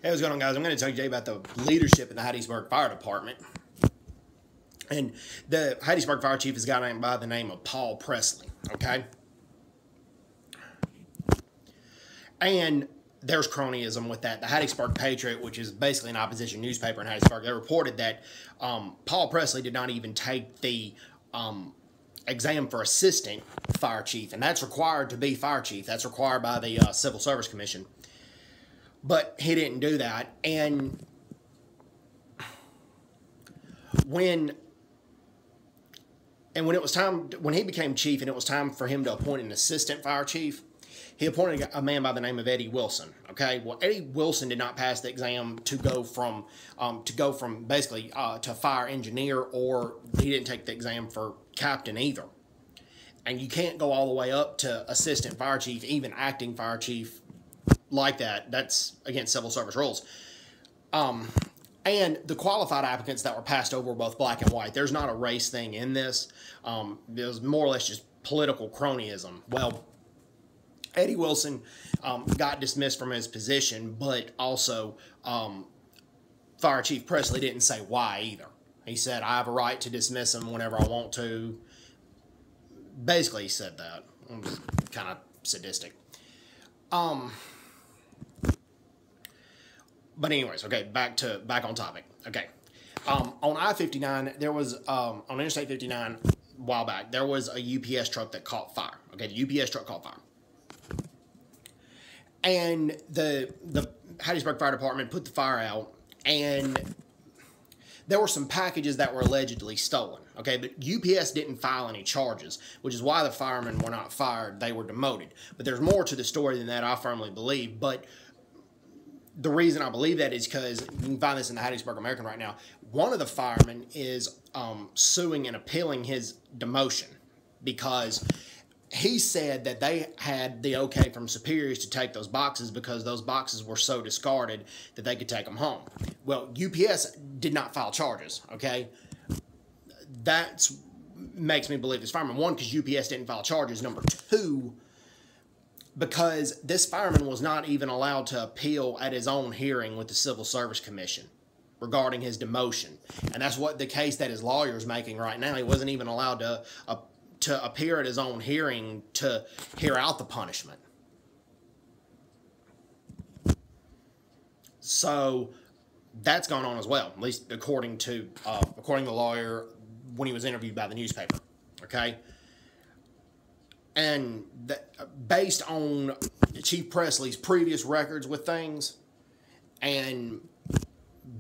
Hey, what's going on, guys? I'm going to tell you today about the leadership in the Hattiesburg Fire Department. And the Hattiesburg Fire Chief is a guy by the name of Paul Presley, okay? And there's cronyism with that. The Hattiesburg Patriot, which is basically an opposition newspaper in Hattiesburg, they reported that Paul Presley did not even take the exam for assistant fire chief, and that's required to be fire chief. That's required by the Civil Service Commission. But he didn't do that, and when it was time, when he became chief and it was time for him to appoint an assistant fire chief, he appointed a man by the name of Eddie Wilson. Okay, well, Eddie Wilson did not pass the exam to go from basically to fire engineer, or he didn't take the exam for captain either. And you can't go all the way up to assistant fire chief, even acting fire chief, like that. That's against civil service rules. And the qualified applicants that were passed over were both black and white. There's not a race thing in this. It was more or less just political cronyism. Well, Eddie Wilson got dismissed from his position, but also Fire Chief Presley didn't say why either. He said, I have a right to dismiss him whenever I want to. Basically, he said that. It was kind of sadistic. But anyways, okay, back on topic. Okay, on I-59, there was on Interstate 59 a while back, there was a UPS truck that caught fire. Okay, the UPS truck caught fire, and the Hattiesburg Fire Department put the fire out, and there were some packages that were allegedly stolen. Okay, but UPS didn't file any charges, which is why the firemen were not fired. They were demoted. But there's more to the story than that, I firmly believe. But the reason I believe that is because you can find this in the Hattiesburg American right now. One of the firemen is suing and appealing his demotion because he said that they had the okay from superiors to take those boxes because those boxes were so discarded that they could take them home. Well, UPS did not file charges, okay? That makes me believe this fireman. One, because UPS didn't file charges. Number two, because this fireman was not even allowed to appeal at his own hearing with the Civil Service Commission regarding his demotion. And that's what the case that his lawyer is making right now. He wasn't even allowed to appear at his own hearing to hear out the punishment. So that's gone on as well, at least according to the lawyer when he was interviewed by the newspaper. Okay? And based on Chief Presley's previous records with things, and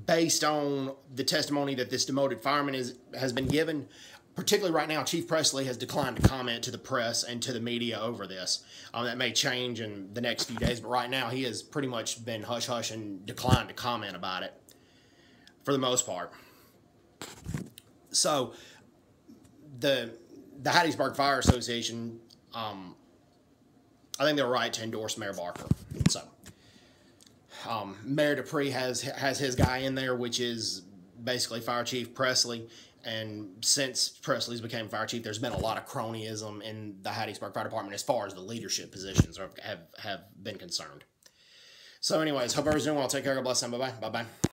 based on the testimony that this demoted fireman has been given, particularly right now, Chief Presley has declined to comment to the press and to the media over this. That may change in the next few days, but right now he has pretty much been hush-hush and declined to comment about it for the most part. So the Hattiesburg Fire Association, I think they're right to endorse Mayor Barker. So Mayor DuPree has his guy in there, which is basically Fire Chief Presley. And since Presley's became fire chief, there's been a lot of cronyism in the Hattiesburg Fire Department as far as the leadership positions have been concerned. So anyways, hope everyone's doing well. Take care. God bless them. Bye-bye. Bye-bye.